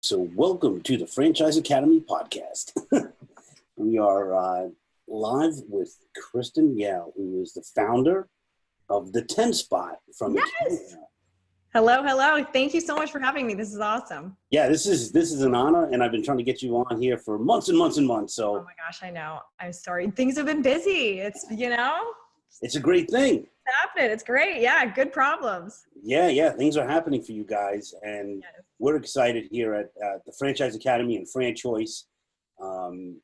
So welcome to the Franchise Academy podcast. We are live with Kristen, Gale, who is the founder of the 10 Spot from Yes. Hello. Thank you so much for having me. This is awesome. Yeah, this is an honor, and I've been trying to get you on here for months and months and months. So oh my gosh, I know. I'm sorry. Things have been busy. It's it's a great thing. It's happening. It's great. Yeah, good problems. Yeah, things are happening for you guys, and Yes. we're excited here at the Franchise Academy and FranChoice,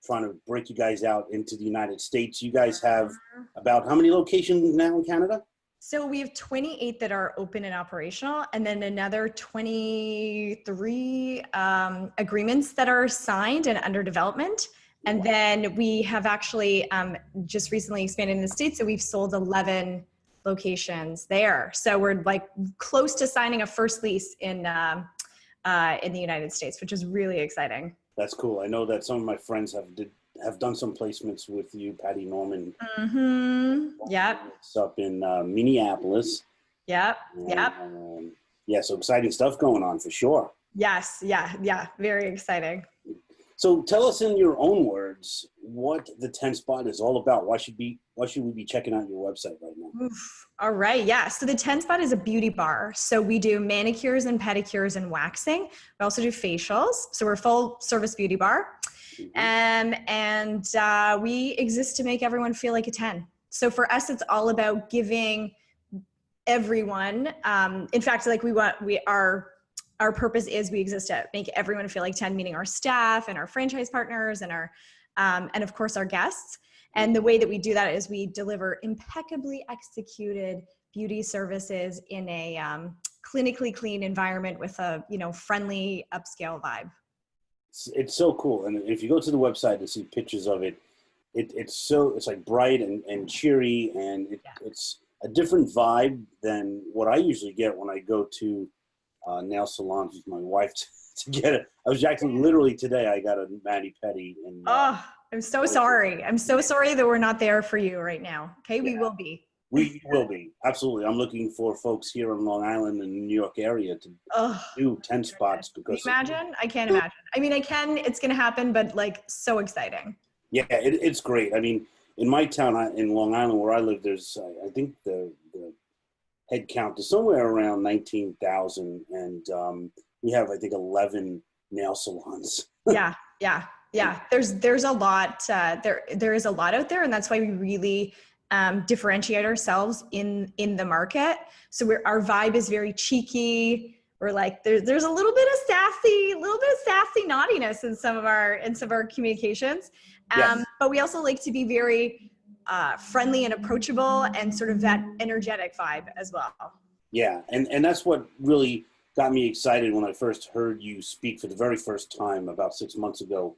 trying to break you guys out into the United States. You guys have about how many locations now in Canada? So we have 28 that are open and operational, and then another 23 agreements that are signed and under development. And then we have actually just recently expanded in the States, so we've sold 11 locations there. So we're like close to signing a first lease in the United States, which is really exciting. That's cool. I know that some of my friends have done some placements with you, Patty Norman. Yep. It's up in Minneapolis. Yep. Yeah, so exciting stuff going on for sure. Yes. Yeah. Very exciting. So tell us in your own words what the 10 Spot is all about. Why should we be checking out your website right now? Oof. All right. Yeah. So the 10 Spot is a beauty bar. So we do manicures and pedicures and waxing. We also do facials. So we're a full service beauty bar. And we exist to make everyone feel like a 10. So for us, it's all about giving everyone, in fact, like our purpose is we exist to make everyone feel like 10, meaning our staff and our franchise partners and and of course our guests. And the way that we do that is we deliver impeccably executed beauty services in a clinically clean environment with a friendly upscale vibe. It's so cool. And if you go to the website and see pictures of it, it's like bright and cheery, and it's a different vibe than what I usually get when I go to nail salons with my wife to get it. I was actually literally today, I got a mani-pedi. And I'm so sorry. I'm so sorry that we're not there for you right now. Okay, yeah. We will be. We will be. Absolutely. I'm looking for folks here on Long Island and the New York area to do 10 spots. Because can you imagine? I can't imagine. I mean, I can. It's going to happen, but like so exciting. Yeah, it's great. I mean, in my town, in Long Island where I live, there's, I think the head count is somewhere around 19,000. And we have, I think, 11 nail salons. Yeah. There's a lot, there is a lot out there. And that's why we really differentiate ourselves in the market. So our vibe is very cheeky. We're like, there's a little bit of sassy naughtiness in some of our communications. Yes. But we also like to be very friendly and approachable and sort of that energetic vibe as well. Yeah. And that's what really got me excited when I first heard you speak for the very first time about 6 months ago.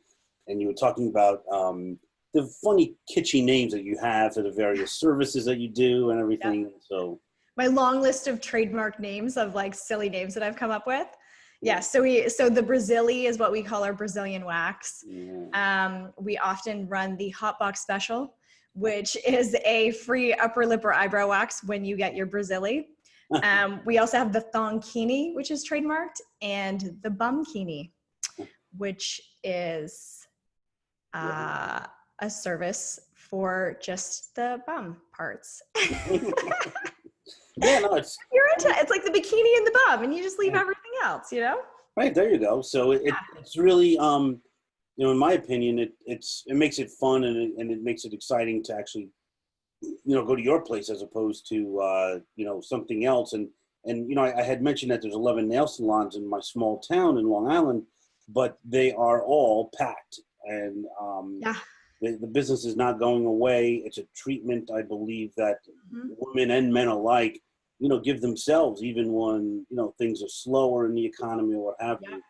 And you were talking about the funny, kitschy names that you have for the various services that you do and everything. Yeah. So my long list of trademark names of like silly names that I've come up with. Yeah. So the Brazili is what we call our Brazilian wax. Yeah. We often run the Hot Box Special, which is a free upper lip or eyebrow wax when you get your Brazili. We also have the Thonkini, which is trademarked, and the Bumkini, which is a service for just the bum parts. Yeah, no, it's like the bikini and the bum, and you just leave everything else, Right, there you go. So it's really, in my opinion, it makes it fun and it makes it exciting to actually, go to your place as opposed to, something else. And I had mentioned that there's 11 nail salons in my small town in Long Island, but they are all packed. And the business is not going away. It's a treatment, I believe, that women and men alike, give themselves even when, things are slower in the economy or what have you.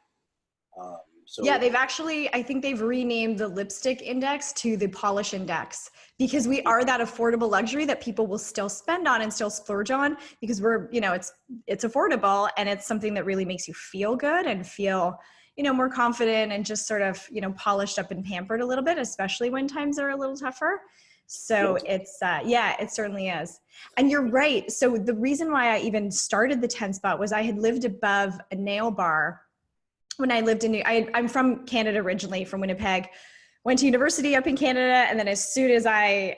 They've actually, I think they've renamed the lipstick index to the polish index, because we are that affordable luxury that people will still spend on and still splurge on, because we're, it's affordable and it's something that really makes you feel good and feel, more confident and just sort of, polished up and pampered a little bit, especially when times are a little tougher. So it's, it certainly is. And you're right. So the reason why I even started the 10 Spot was I had lived above a nail bar when I lived in I'm from Canada originally, from Winnipeg. Went to university up in Canada, and then as soon as I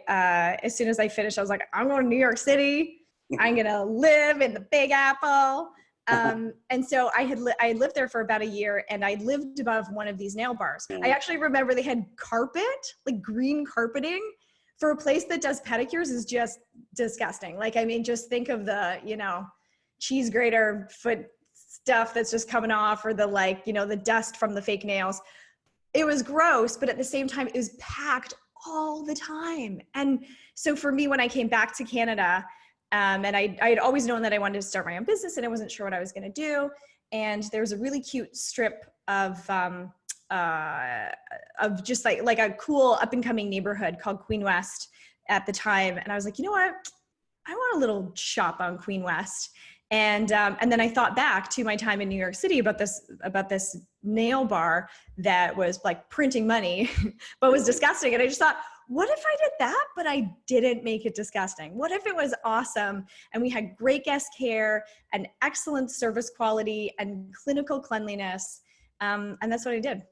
finished, I was like, I'm going to New York City. I'm gonna live in the Big Apple. And so I lived there for about a year, and I lived above one of these nail bars. I actually remember they had carpet, like green carpeting, for a place that does pedicures is just disgusting. Like, I mean, just think of the, cheese grater foot stuff that's just coming off, or the the dust from the fake nails. It was gross, but at the same time, it was packed all the time. And so for me, when I came back to Canada, and I had always known that I wanted to start my own business, and I wasn't sure what I was going to do. And there's a really cute strip of just like a cool up and coming neighborhood called Queen West at the time. And I was like, you know what? I want a little shop on Queen West. And then I thought back to my time in New York City about this nail bar that was like printing money, but was disgusting. And I just thought, what if I did that, but I didn't make it disgusting? What if it was awesome and we had great guest care and excellent service quality and clinical cleanliness? And that's what I did.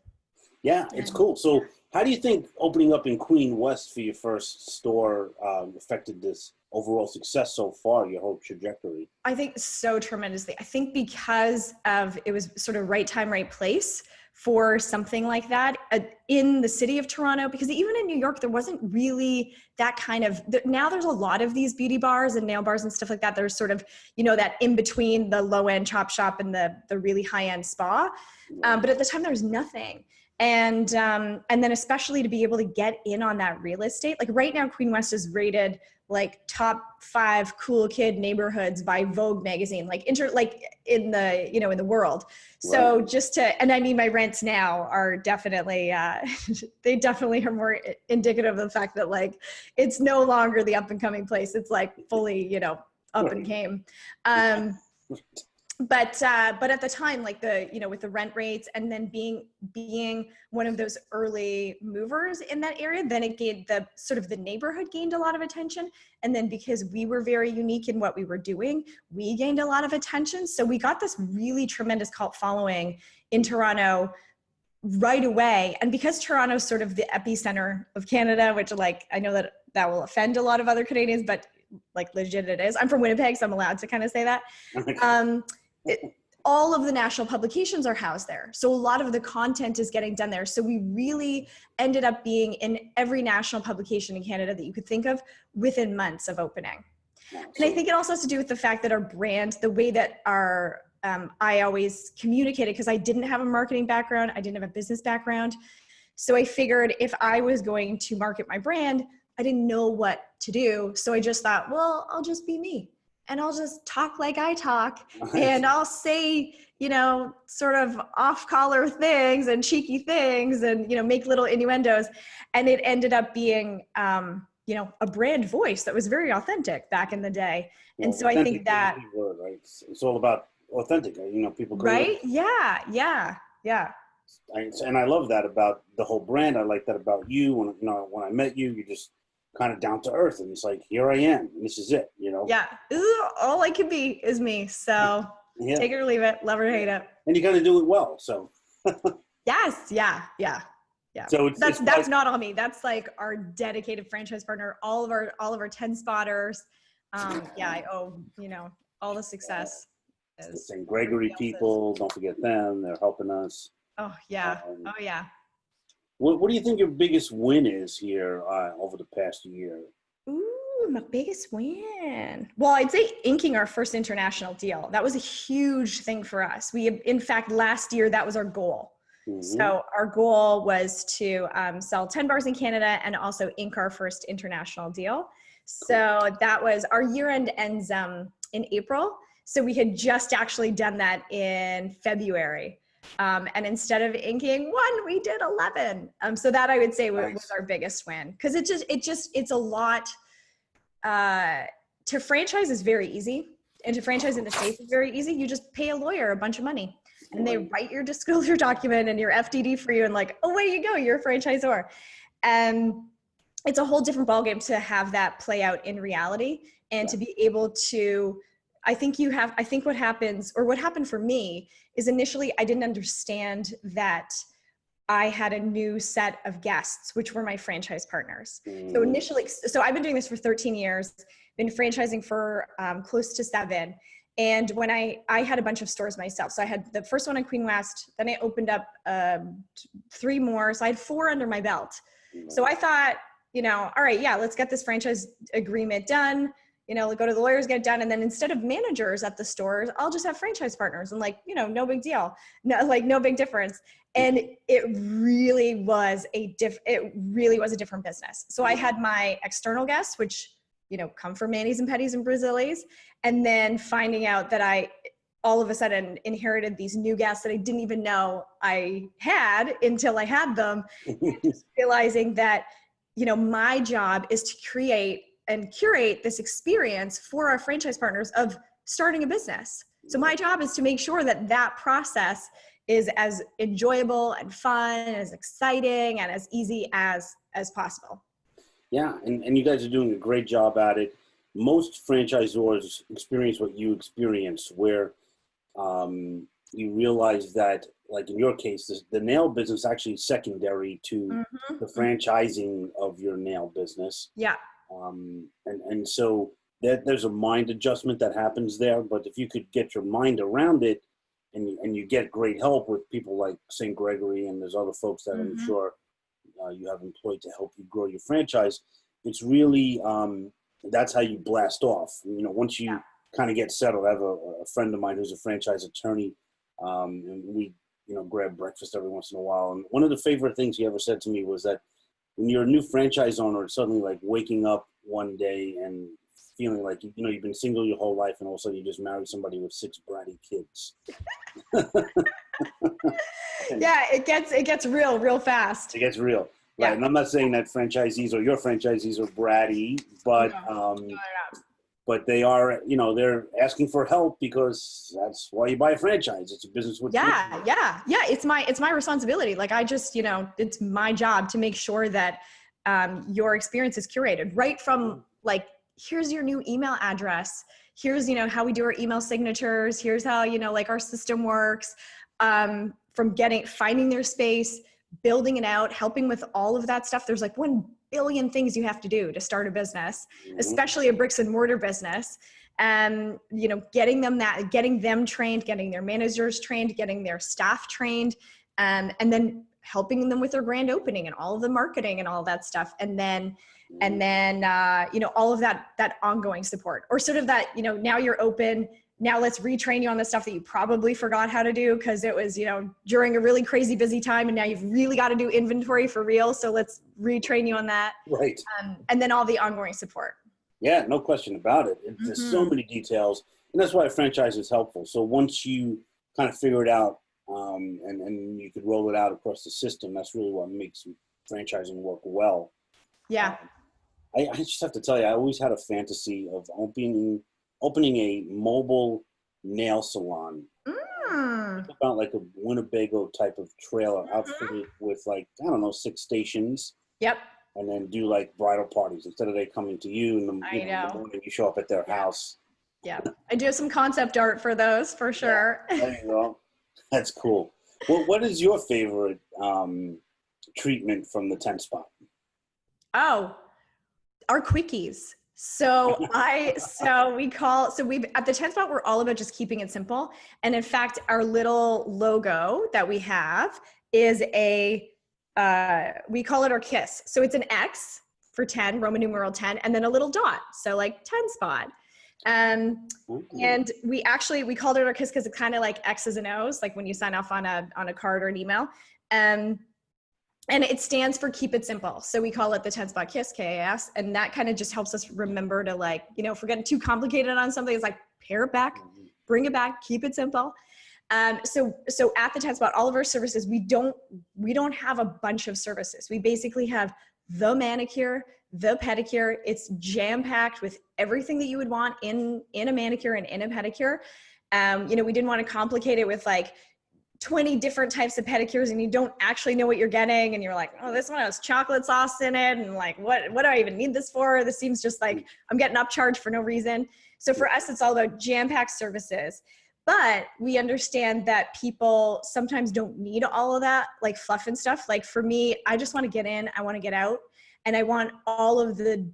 Yeah, it's cool. So how do you think opening up in Queen West for your first store affected this overall success so far, your whole trajectory? I think so tremendously. I think because of it was sort of right time, right place for something like that in the city of Toronto, because even in New York, there wasn't really that kind of, now there's a lot of these beauty bars and nail bars and stuff like that. There's sort of, that in between the low end chop shop and the really high end spa. But at the time there was nothing. And then especially to be able to get in on that real estate, like right now, Queen West is rated like top 5 cool kid neighborhoods by Vogue magazine, like in the, in the world. So right. And I mean, my rents now are definitely, they definitely are more indicative of the fact that like, it's no longer the up and coming place. It's like fully, up and came. But at the time, like with the rent rates and then being one of those early movers in that area, then it gained the neighborhood gained a lot of attention. And then because we were very unique in what we were doing, we gained a lot of attention. So we got this really tremendous cult following in Toronto right away. And because Toronto is sort of the epicenter of Canada, which like, I know that will offend a lot of other Canadians, but like legit it is. I'm from Winnipeg, so I'm allowed to kind of say that. All of the national publications are housed there. So a lot of the content is getting done there. So we really ended up being in every national publication in Canada that you could think of within months of opening. And I think it also has to do with the fact that our brand, the way that I always communicated, because I didn't have a marketing background, I didn't have a business background. So I figured if I was going to market my brand, I didn't know what to do. So I just thought, well, I'll just be me. And I'll just talk like I talk, and I'll say, sort of off-collar things and cheeky things and, make little innuendos. And it ended up being, a brand voice that was very authentic back in the day. Well, and so I think that word, right? It's all about authentic, people. Right? Yeah. And I love that about the whole brand. I like that about you. When I met you, you just kind of down to earth, and it's like, here I am, and this is it, Yeah. All I can be is me. So take it or leave it, love or hate it. And you got to do it well. So yes. Yeah. So that's not all me. That's like our dedicated franchise partner, all of our 10 spotters. I owe, all the success. The St. Gregory people, don't forget them. They're helping us. Oh yeah. What do you think your biggest win is here over the past year? Ooh, my biggest win. Well, I'd say inking our first international deal. That was a huge thing for us. In fact, last year, that was our goal. Mm-hmm. So our goal was to sell 10 bars in Canada and also ink our first international deal. So that was, our year end ends in April. So we had just actually done that in February. And instead of inking 1, we did 11. So that I would say was our biggest win. Cause it's a lot, to franchise is very easy. And to franchise in the States is very easy. You just pay a lawyer a bunch of money and they write your disclosure document and your FDD for you and like, oh, away you go, you're a franchisor. And it's a whole different ballgame to have that play out in reality and to be able to I think what happens, or what happened for me, is initially I didn't understand that I had a new set of guests, which were my franchise partners. So initially, so I've been doing this for 13 years, been franchising for close to 7. And when I had a bunch of stores myself. So I had the first one in Queen West, then I opened up 3 more. So I had 4 under my belt. So I thought, all right, yeah, let's get this franchise agreement done. Go to the lawyers, get it done. And then instead of managers at the stores, I'll just have franchise partners, and no big deal. No big difference. And it really was a different business. So I had my external guests, which, come from manis and petties and Brazili's. And then finding out that I all of a sudden inherited these new guests that I didn't even know I had until I had them. And just realizing that, my job is to create and curate this experience for our franchise partners of starting a business. So my job is to make sure that that process is as enjoyable and fun, and as exciting and as easy as possible. Yeah, and you guys are doing a great job at it. Most franchisors experience what you experience, where you realize that, like in your case, the nail business actually is secondary to the franchising of your nail business. Yeah. And so there's a mind adjustment that happens there. But if you could get your mind around it, and you get great help with people like St. Gregory, and there's other folks that I'm sure you have employed to help you grow your franchise, it's really, that's how you blast off. Once you kind of get settled. I have a friend of mine who's a franchise attorney, and we, grab breakfast every once in a while. And one of the favorite things he ever said to me was that when you're a new franchise owner, it's suddenly like waking up one day and feeling like, you've been single your whole life, and all of a sudden you just marry somebody with 6 bratty kids. Yeah, it gets real fast. It gets real. Right. Yeah. And I'm not saying that franchisees or your franchisees are bratty, but No, they're not. but they are, they're asking for help, because that's why you buy a franchise. It's a business with Yeah. It's my responsibility. Like, I just, it's my job to make sure that your experience is curated right from, like, here's your new email address. Here's, how we do our email signatures. Here's how, like, our system works, from finding their space, building it out, helping with all of that stuff. There's like 1 billion things you have to do to start a business, especially a bricks and mortar business. And, getting them trained, getting their managers trained, getting their staff trained, and then helping them with their grand opening and all of the marketing and all that stuff. And then, all of that ongoing support, or sort of that, now you're open, now let's retrain you on the stuff that you probably forgot how to do, because it was, during a really crazy busy time, and now you've really got to do inventory for real. So let's retrain you on that. Right. And then all the ongoing support. Yeah, no question about it. There's so many details, and that's why a franchise is helpful. So once you kind of figure it out, and you could roll it out across the system, that's really what makes franchising work well. Yeah. I just have to tell you, I always had a fantasy of opening a mobile nail salon. About like a Winnebago type of trailer outfitted with, like, 6 stations. Yep. And then do like bridal parties instead of they coming to you in the morning, you show up at their house. Yeah. I do have some concept art for those, for sure. Yeah, there you go. That's cool. Well, what is your favorite treatment from the 10 spot? Oh, our quickies. So we've at the 10 spot, we're all about just keeping it simple. And in fact, our little logo that we have is we call it our KISS. So it's an X for 10, Roman numeral 10, and then a little dot. So like 10 spot. And we called it our KISS because it's kind of like X's and O's, like when you sign off on a card or an email. And it stands for keep it simple. So we call it the 10 spot KISS, KAS. And that kind of just helps us remember to, like, if we're getting too complicated on something, it's like, pare it back, bring it back, keep it simple. So at the 10 spot, all of our services, we don't have a bunch of services. We basically have the manicure, the pedicure. It's jam-packed with everything that you would want in a manicure and in a pedicure. We didn't want to complicate it with like 20 different types of pedicures, and you don't actually know what you're getting, and you're like, oh, this one has chocolate sauce in it, and like, what do I even need this for? This seems just like I'm getting upcharged for no reason. So for us, it's all about jam-packed services. But we understand that people sometimes don't need all of that, like fluff and stuff. Like for me, I just want to get in, I want to get out, and I want all of the,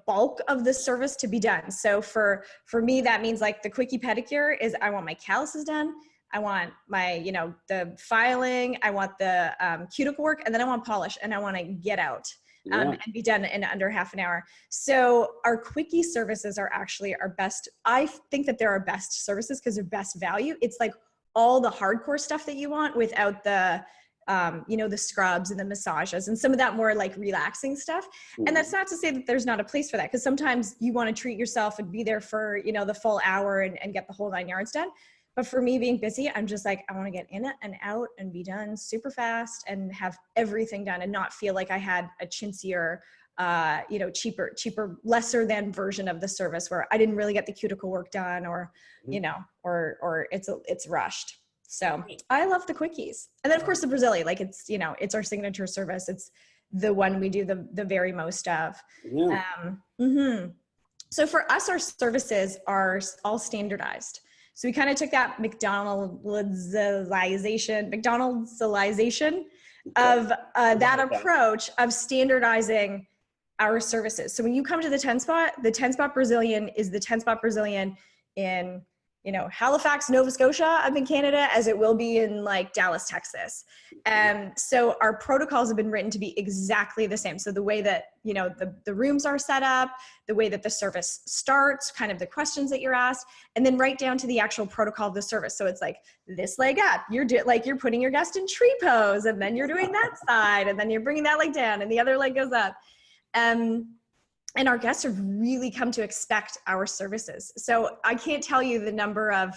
bulk of the service to be done. So for me, that means like the quickie pedicure is I want my calluses done. I want my, the filing, I want the cuticle work, and then I want polish, and I want to get out. And be done in under half an hour. So our quickie services are actually our best. I think that they're our best services because they're best value. It's like all the hardcore stuff that you want without the, the scrubs and the massages and some of that more like relaxing stuff. And that's not to say that there's not a place for that, because sometimes you want to treat yourself and be there for, the full hour and get the whole 9 yards done. But for me being busy, I'm just like, I want to get in it and out and be done super fast and have everything done and not feel like I had a chintzier, cheaper, lesser than version of the service where I didn't really get the cuticle work done or, or it's rushed. So I love the quickies. And then of course the Brazili, like it's, it's our signature service. It's the one we do the very most of. Yeah. So for us, our services are all standardized. So we kind of took that McDonald'sization of that approach of standardizing our services. So when you come to the 10 spot Brazilian is the 10 spot Brazilian in, Halifax, Nova Scotia up in Canada, as it will be in like Dallas, Texas. So our protocols have been written to be exactly the same. So the way that, the rooms are set up, the way that the service starts, kind of the questions that you're asked, and then right down to the actual protocol of the service. So it's like this leg up, you're putting your guest in tree pose, and then you're doing that side, and then you're bringing that leg down, and the other leg goes up. And our guests have really come to expect our services. So I can't tell you the number of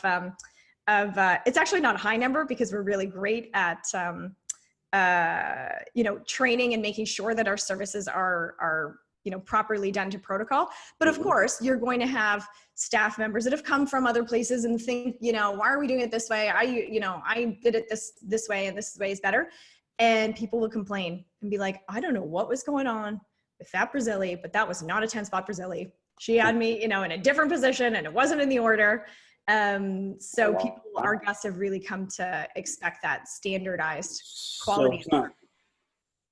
it's actually not a high number because we're really great at, training and making sure that our services are properly done to protocol. But of course, you're going to have staff members that have come from other places and think, why are we doing it this way? I did it this way, and this way is better. And people will complain and be like, I don't know what was going on with that Brazili, but that was not a 10 spot Brazili. She had me, in a different position and it wasn't in the order. Our guests have really come to expect that standardized quality. So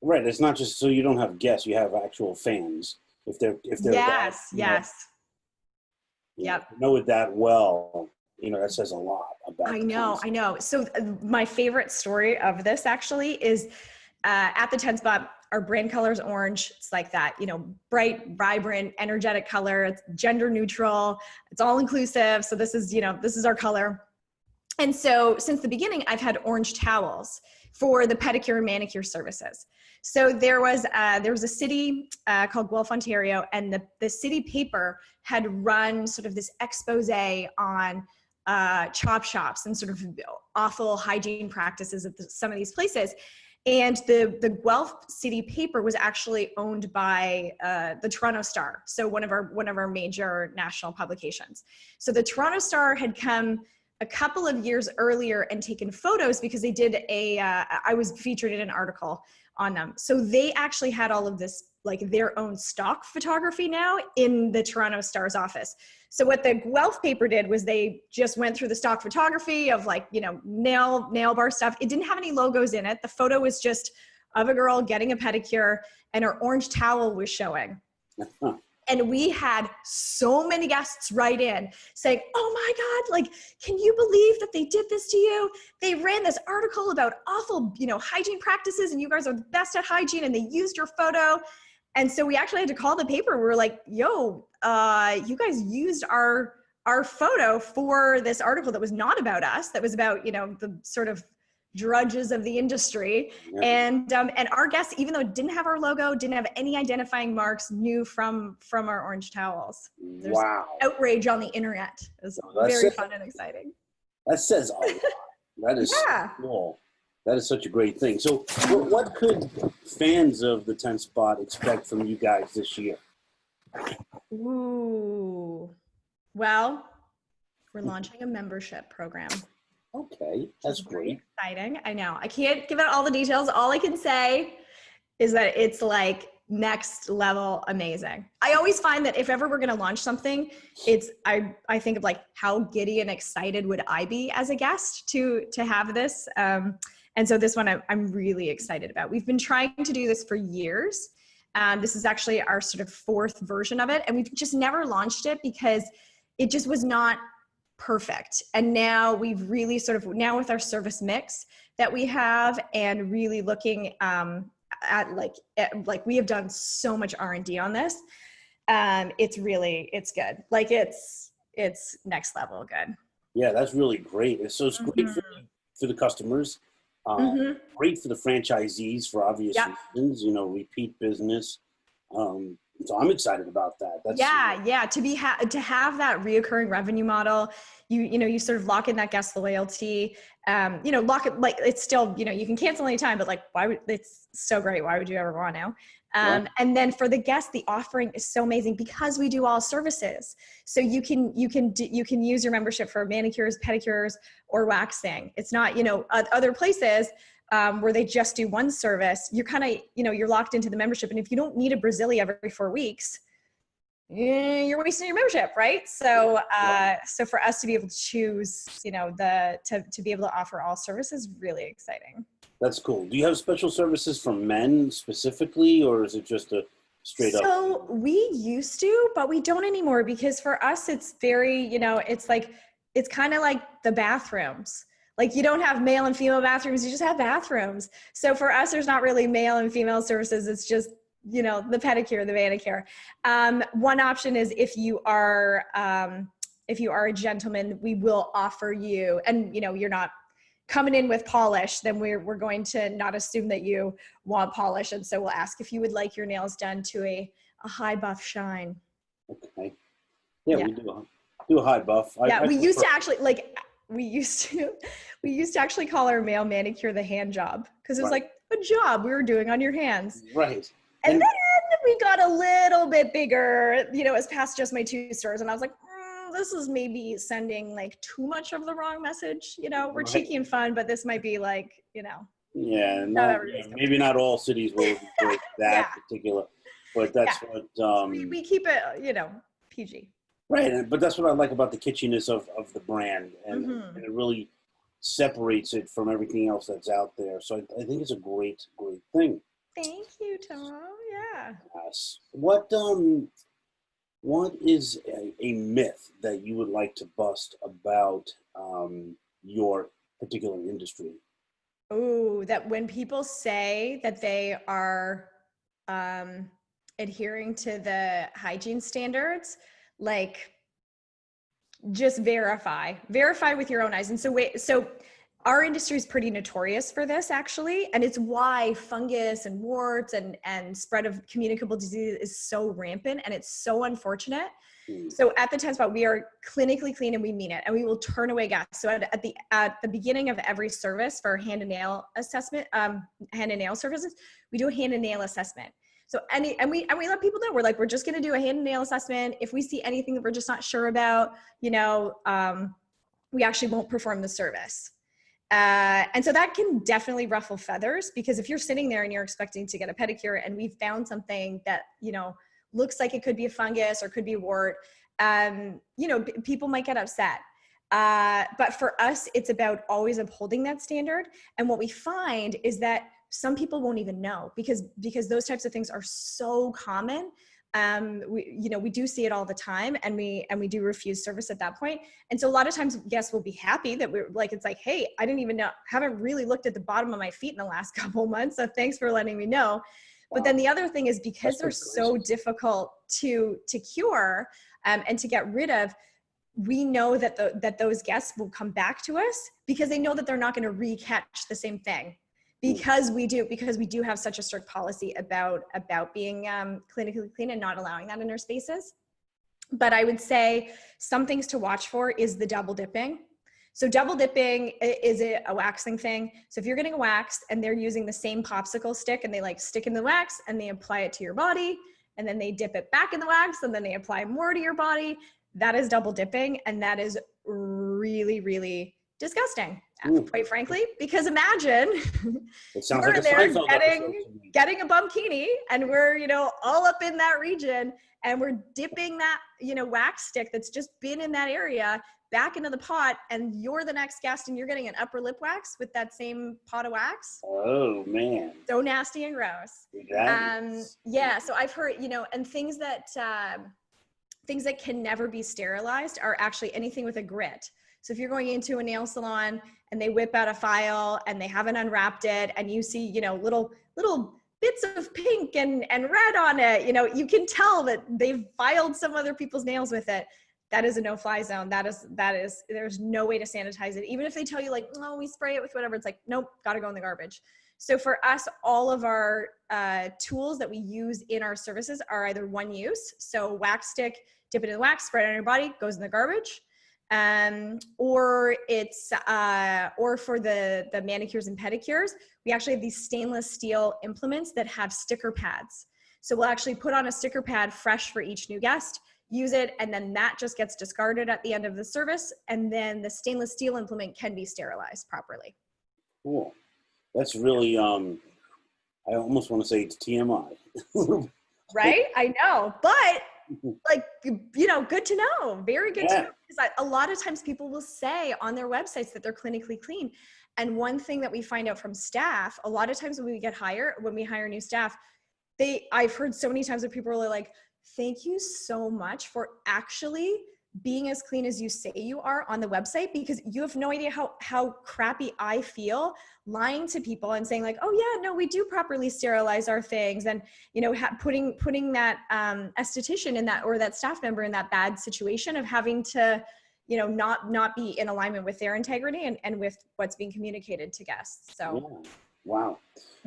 it's not just so you don't have guests, you have actual fans. If they're yes. Yep. Know it that well, that says a lot about I know. So my favorite story of this actually is at the 10 spot, our brand color is orange. It's like that, bright, vibrant, energetic color. It's gender neutral. It's all inclusive. So this is our color. And so since the beginning, I've had orange towels for the pedicure and manicure services. So there was a city called Guelph, Ontario, and the city paper had run sort of this expose on chop shops and sort of awful hygiene practices at some of these places. And the Guelph city paper was actually owned by the Toronto Star, so one of our major national publications. So the Toronto Star had come a couple of years earlier and taken photos because they did I was featured in an article on them. So they actually had all of this, like their own stock photography now in the Toronto Star's office. So what the Guelph paper did was they just went through the stock photography of nail bar stuff. It didn't have any logos in it. The photo was just of a girl getting a pedicure and her orange towel was showing. And we had so many guests write in saying, oh my God, can you believe that they did this to you? They ran this article about awful, hygiene practices and you guys are the best at hygiene and they used your photo. And so we actually had to call the paper. We were like, yo, you guys used our photo for this article that was not about us, that was about, the sort of drudges of the industry. Yeah. And our guests, even though it didn't have our logo, didn't have any identifying marks, knew from our orange towels. There's outrage on the internet. It was very fun and exciting. That says a lot. That is cool. That is such a great thing. So what could fans of the 10 spot expect from you guys this year? Ooh. Well, we're launching a membership program. Okay, that's great. Exciting. I know. I can't give out all the details. All I can say is that it's like next level amazing. I always find that if ever we're going to launch something, I think of like how giddy and excited would I be as a guest to have this. And so this one I'm really excited about. We've been trying to do this for years. This is actually our sort of 4th version of it. And we've just never launched it because it just was not perfect. And now we've really sort of, now with our service mix that we have and really looking at like we have done so much R&D on this. It's good. Like it's next level good. Yeah, that's really great. So it's great for the customers. Great for the franchisees for obvious reasons, you know, repeat business. So I'm excited about that. That's, to have that reoccurring revenue model, you sort of lock in that guest loyalty, lock it, like it's still, you can cancel anytime, but like, it's so great. Why would you ever want to? And then for the guests, the offering is so amazing because we do all services. So you can use your membership for manicures, pedicures, or waxing. It's not, other places where they just do one service, you're kind of, you're locked into the membership. And if you don't need a Brazili every 4 weeks, you're wasting your membership, right? So, so for us to be able to choose, to be able to offer all services, really exciting. That's cool. Do you have special services for men specifically, or is it just a straight up? So we used to, but we don't anymore because for us, it's very, it's kind of like the bathrooms. Like you don't have male and female bathrooms, you just have bathrooms. So for us, there's not really male and female services. It's just, the pedicure, the manicure. One option is if you are a gentleman, we will offer you, and you're not coming in with polish, then we're going to not assume that you want polish. And so we'll ask if you would like your nails done to a high buff shine. Okay. Yeah. We do a high buff. We used to actually we used to actually call our male manicure the hand job because it was like a job we were doing on your hands. Right. And then we got a little bit bigger, it was past just my 2 stores. And I was like, this is maybe sending like too much of the wrong message. We're cheeky and fun, but this might be like, Yeah, maybe not all cities will embrace that particular, but that's what we keep it, PG. Right, but that's what I like about the kitschiness of the brand, and it really separates it from everything else that's out there. So I think it's a great thing. Thank you, Tom. Yeah. Yes. What is a myth that you would like to bust about your particular industry? Oh, that when people say that they are adhering to the hygiene standards, like just verify with your own eyes. And so our industry is pretty notorious for this actually. And it's why fungus and warts and spread of communicable disease is so rampant. And it's so unfortunate. So at the 10 spot, we are clinically clean and we mean it. And we will turn away guests. So at the beginning of every service for hand and nail assessment, hand and nail services, we do a hand and nail assessment. So, and we let people know, we're just going to do a hand and nail assessment. If we see anything that we're just not sure about, we actually won't perform the service. And so that can definitely ruffle feathers, because if you're sitting there and you're expecting to get a pedicure and we found something that, looks like it could be a fungus or could be a wart, people might get upset. But for us, it's about always upholding that standard. And what we find is that some people won't even know because those types of things are so common. We do see it all the time, and we do refuse service at that point. And so a lot of times guests will be happy that we're like, it's like, hey, I didn't even know, haven't really looked at the bottom of my feet in the last couple of months. So thanks for letting me know. Wow. But then the other thing is because they're so difficult to cure and to get rid of, we know that those guests will come back to us because they know that they're not going to re-catch the same thing. Because we do have such a strict policy about being clinically clean and not allowing that in our spaces. But I would say some things to watch for is the double dipping. So double dipping is a waxing thing. So if you're getting waxed and they're using the same popsicle stick and they stick in the wax and they apply it to your body and then they dip it back in the wax and then they apply more to your body, that is double dipping, and that is really, really disgusting. quite frankly, because imagine It sounds we're like a there Seinfeld episode to me. getting a bumkini, and we're, all up in that region, and we're dipping that, wax stick that's just been in that area back into the pot, and you're the next guest and you're getting an upper lip wax with that same pot of wax. Oh man. So nasty and gross. Yeah. So I've heard, and things that can never be sterilized are actually anything with a grit. So if you're going into a nail salon and they whip out a file and they haven't unwrapped it, and you see, little bits of pink and red on it, you can tell that they've filed some other people's nails with it. That is a no-fly zone. That is, there's no way to sanitize it. Even if they tell you like, oh, we spray it with whatever, it's like, nope, gotta go in the garbage. So for us, all of our tools that we use in our services are either one use. So wax stick, dip it in the wax, spread it on your body, goes in the garbage. Or for the manicures and pedicures, we actually have these stainless steel implements that have sticker pads. So we'll actually put on a sticker pad fresh for each new guest, use it, and then that just gets discarded at the end of the service. And then the stainless steel implement can be sterilized properly. Cool. That's really, I almost want to say it's TMI. Right? I know, but like, good to know. Very good to know. Because a lot of times people will say on their websites that they're clinically clean. And one thing that we find out from staff, a lot of times when we hire new staff, I've heard so many times that people are like, thank you so much for actually being as clean as you say you are on the website, because you have no idea how crappy I feel lying to people and saying like, oh yeah, no, we do properly sterilize our things. And, putting that esthetician in that, or that staff member in that bad situation of having to, not be in alignment with their integrity and with what's being communicated to guests. So. Yeah. Wow.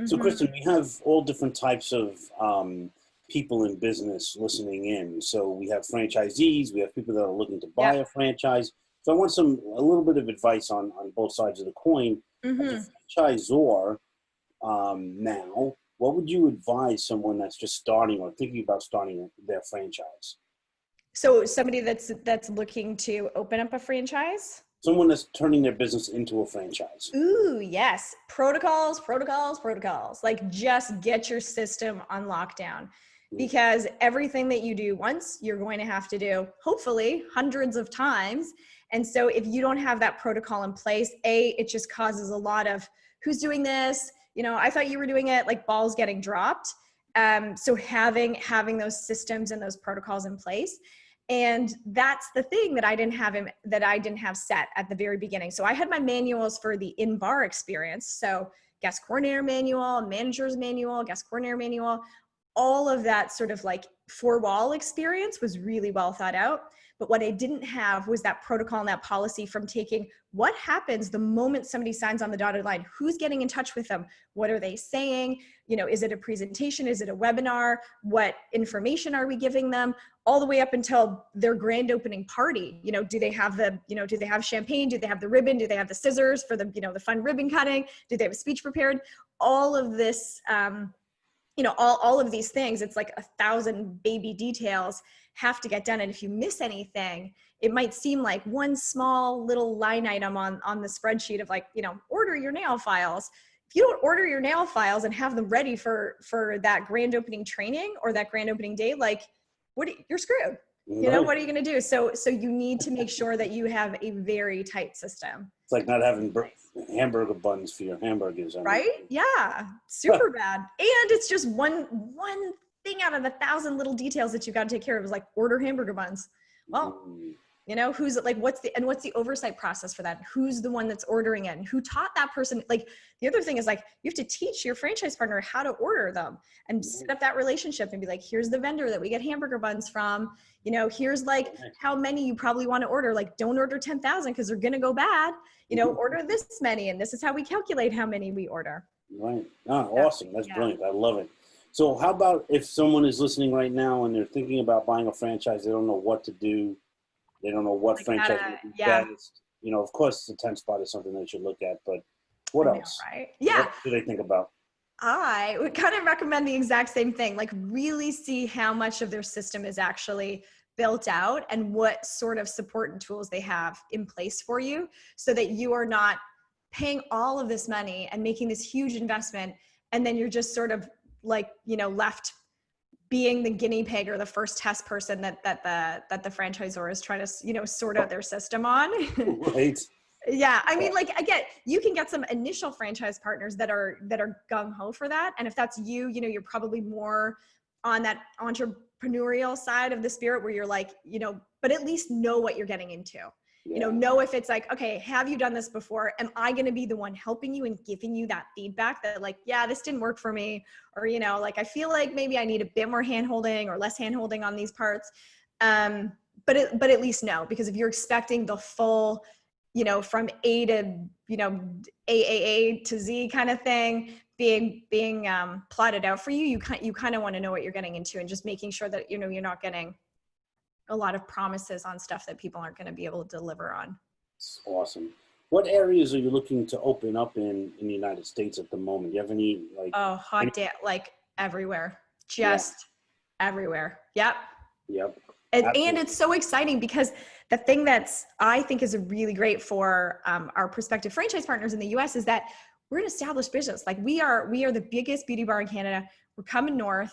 So Kristen, we have all different types of people in business listening in. So we have franchisees, we have people that are looking to buy a franchise. So I want a little bit of advice on both sides of the coin. As a franchisor, now, what would you advise someone that's just starting or thinking about starting their franchise? So somebody that's looking to open up a franchise? Someone that's turning their business into a franchise. Ooh, yes. Protocols. Like, just get your system on lockdown, because everything that you do once, you're going to have to do, hopefully, hundreds of times. And so if you don't have that protocol in place, it just causes a lot of, who's doing this? I thought you were doing it, like balls getting dropped. So having those systems and those protocols in place. And that's the thing that I didn't have set at the very beginning. So I had my manuals for the in-bar experience. So guest coordinator manual, manager's manual, guest coordinator manual, all of that sort of like four-wall experience was really well thought out. But what I didn't have was that protocol and that policy from taking what happens the moment somebody signs on the dotted line, who's getting in touch with them? What are they saying? Is it a presentation? Is it a webinar? What information are we giving them? All the way up until their grand opening party. Do they have do they have champagne? Do they have the ribbon? Do they have the scissors for the, the fun ribbon cutting? Do they have a speech prepared? All of this, all of these things, it's like 1,000 baby details have to get done. And if you miss anything, it might seem like one small little line item on the spreadsheet of like, order your nail files. If you don't order your nail files and have them ready for that grand opening training or that grand opening day, like you're screwed. What are you going to do? So you need to make sure that you have a very tight system. It's like not having hamburger buns for your hamburgers. Right? Yeah. Super bad. And it's just one thing out of 1,000 little details that you've got to take care of is like order hamburger buns. Well, who's like, what's the oversight process for that? Who's the one that's ordering it? And who taught that person? Like the other thing is like, you have to teach your franchise partner how to order them and set up that relationship and be like, here's the vendor that we get hamburger buns from, here's like how many you probably want to order. Like don't order 10,000 because they're going to go bad, order this many. And this is how we calculate how many we order. Right. Oh, awesome. That's brilliant. I love it. So how about if someone is listening right now and they're thinking about buying a franchise, they don't know what to do. They don't know what franchise would be best. Of course, the 10 spot is something they should look at, but what else? Right? Yeah. What do they think about? I would kind of recommend the exact same thing, like really see how much of their system is actually built out and what sort of support and tools they have in place for you so that you are not paying all of this money and making this huge investment, and then you're just sort of like, you know, left being the guinea pig or the first test person that the franchisor is trying to, you know, sort out their system on. Right. Yeah, I mean, like, again, you can get some initial franchise partners that are gung ho for that, and if that's you, you know, you're probably more on that entrepreneurial side of the spirit where you're like, you know, but at least know what you're getting into. You know if it's like, okay, have you done this before? Am I going to be the one helping you and giving you that feedback that like, yeah, this didn't work for me, or, you know, like I feel like maybe I need a bit more hand-holding or less hand-holding on these parts. But at least know, because if you're expecting the full, you know, from A to, you know, AAA to Z kind of thing being plotted out for you, you kind of want to know what you're getting into, and just making sure that, you know, you're not getting a lot of promises on stuff that people aren't going to be able to deliver on. It's awesome. What areas are you looking to open up in the United States at the moment? Do you have any like? Oh, hot day, like everywhere, just everywhere. Yep. Yep. And it's so exciting, because the thing that's, I think, is really great for our prospective franchise partners in the US is that we're an established business. Like we are the biggest beauty bar in Canada. We're coming we're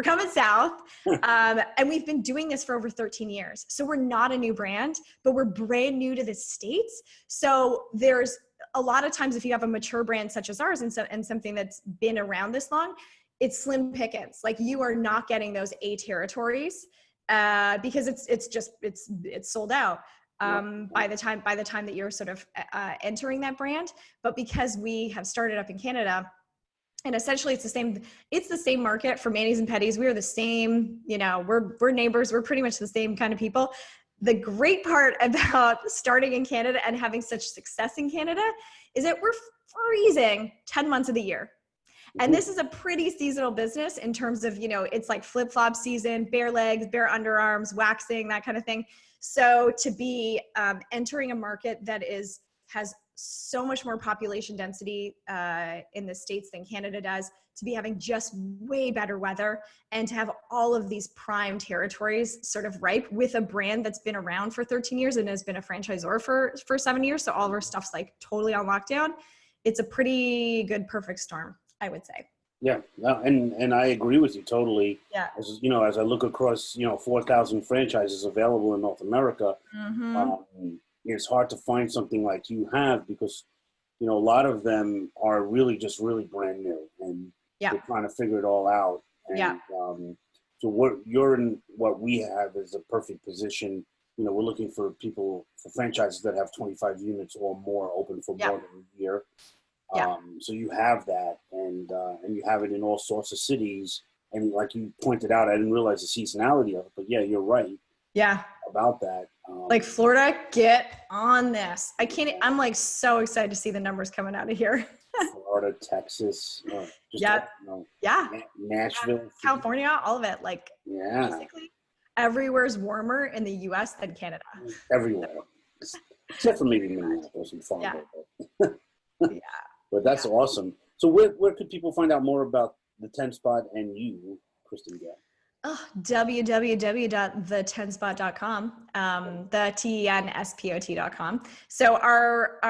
coming south. And we've been doing this for over 13 years. So we're not a new brand, but we're brand new to the States. So there's a lot of times, if you have a mature brand such as ours and something that's been around this long, it's slim pickings. Like you are not getting those A territories because it's sold out by the time that you're sort of entering that brand. But because we have started up in Canada, and essentially it's the same market for manis and petties. We are the same, you know, we're neighbors. We're pretty much the same kind of people. The great part about starting in Canada and having such success in Canada is that we're freezing 10 months of the year. And this is a pretty seasonal business in terms of, you know, it's like flip-flop season, bare legs, bare underarms, waxing, that kind of thing. So to be entering a market that has so much more population density in the States than Canada does, to be having just way better weather, and to have all of these prime territories sort of ripe with a brand that's been around for 13 years and has been a franchisor for 7 years. So all of our stuff's like totally on lockdown. It's a pretty good perfect storm, I would say. Yeah, and I agree with you totally. Yeah. As you know, as I look across, 4,000 franchises available in North America, it's hard to find something like you have, because, a lot of them are really just really brand new, and they're trying to figure it all out. And, so what we have is a perfect position. We're looking for franchises that have 25 units or more open for more than a year. So you have that, and you have it in all sorts of cities. And like you pointed out, I didn't realize the seasonality of it, but yeah, you're right. Yeah. About that. Like Florida, get on this. I'm like so excited to see the numbers coming out of here. Florida, Texas, Nashville, California, all of it. Like basically everywhere's warmer in the US than Canada. Everywhere. Except for maybe Minneapolis and Fargo. Yeah. But that's awesome. So where could people find out more about the 10 Spot and you, Kristen Gale? www.the10spot.com, the TENSPOT.com. So our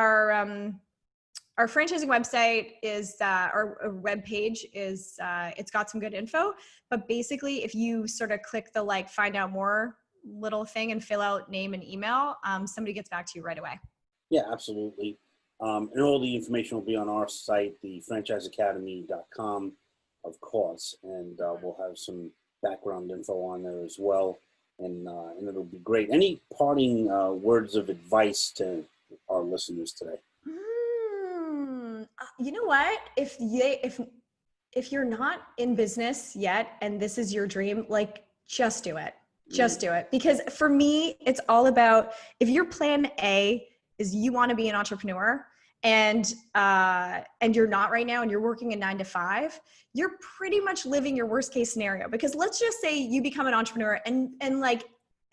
franchising website is, our webpage is, it's got some good info, but basically if you sort of click the find out more little thing and fill out name and email, somebody gets back to you right away. Yeah, absolutely. And all the information will be on our site, the franchiseacademy.com, of course, and we'll have some background info on there as well, and it'll be great. Any parting words of advice to our listeners today? You know what? If you're not in business yet and this is your dream, just do it. Just do it. Because for me, it's all about, if your plan A is you want to be an entrepreneur, and you're not right now, and you're working a 9 to 5, you're pretty much living your worst case scenario. Because let's just say you become an entrepreneur and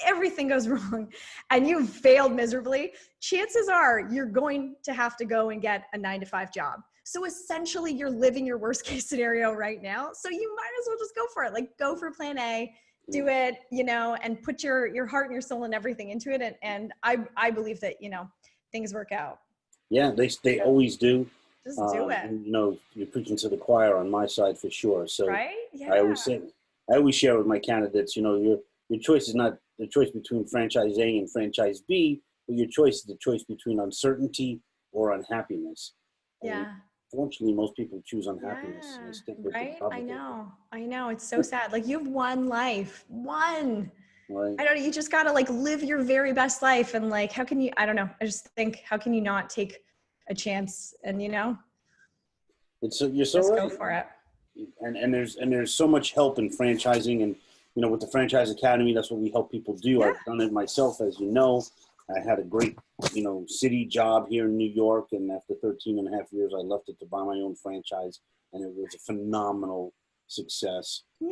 everything goes wrong and you failed miserably. Chances are you're going to have to go and get a 9 to 5 job. So essentially you're living your worst case scenario right now. So you might as well just go for it. Go for plan A, do it, and put your heart and your soul and everything into it. And I believe that, things work out. Yeah, they always do. Just do it. And, you're preaching to the choir on my side for sure. So Right? I Yeah. always say, I always share with my candidates, your choice is not the choice between franchise A and franchise B, but your choice is the choice between uncertainty or unhappiness. And Yeah. fortunately, most people choose unhappiness Yeah. and stick with the Right? I complicated. know. I know. It's so sad. Like you have one life. One. Right? I don't know. You just gotta like live your very best life. And like, how can you, I don't know. I just think, how can you not take a chance and You're so just go right. for it? And there's so much help in franchising, and with the Franchise Academy, that's what we help people do. Yeah. I've done it myself, as you know. I had a great city job here in New York, and after 13 and a half years I left it to buy my own franchise, and it was a phenomenal success. Yay.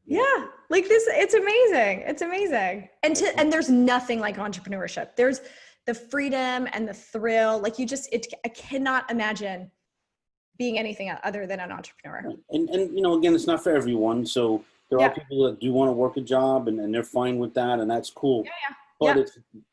Yeah. Yeah. Like this, it's amazing. It's amazing. And there's nothing like entrepreneurship. There's the freedom and the thrill. Like I cannot imagine being anything other than an entrepreneur. And again, it's not for everyone, so there are Yeah. people that do want to work a job, and they're fine with that, and that's cool. Yeah. But Yeah.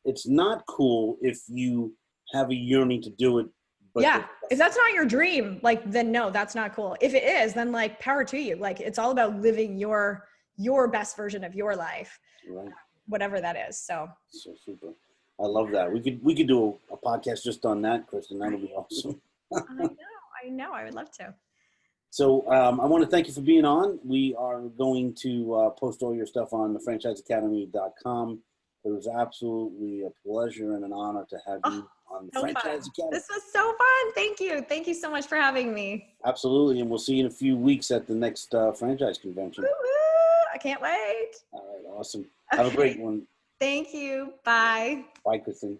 it's not cool if you have a yearning to do it. But Yeah. If that's not your dream, like, then no, that's not cool. If it is, then like power to you. Like it's all about living your best version of your life, right. whatever that is. So Super. I love that. We could do a podcast just on that, Kristen. That would be awesome. I know. I would love to. So I want to thank you for being on. We are going to post all your stuff on the franchiseacademy.com. It was absolutely a pleasure and an honor to have you on the So Franchise fun. Academy. This was so fun. Thank you. Thank you so much for having me. Absolutely. And we'll see you in a few weeks at the next franchise convention. Woo-hoo. I can't wait. All right. Awesome. Okay. Have a great one. Thank you. Bye. Bye, Kristen.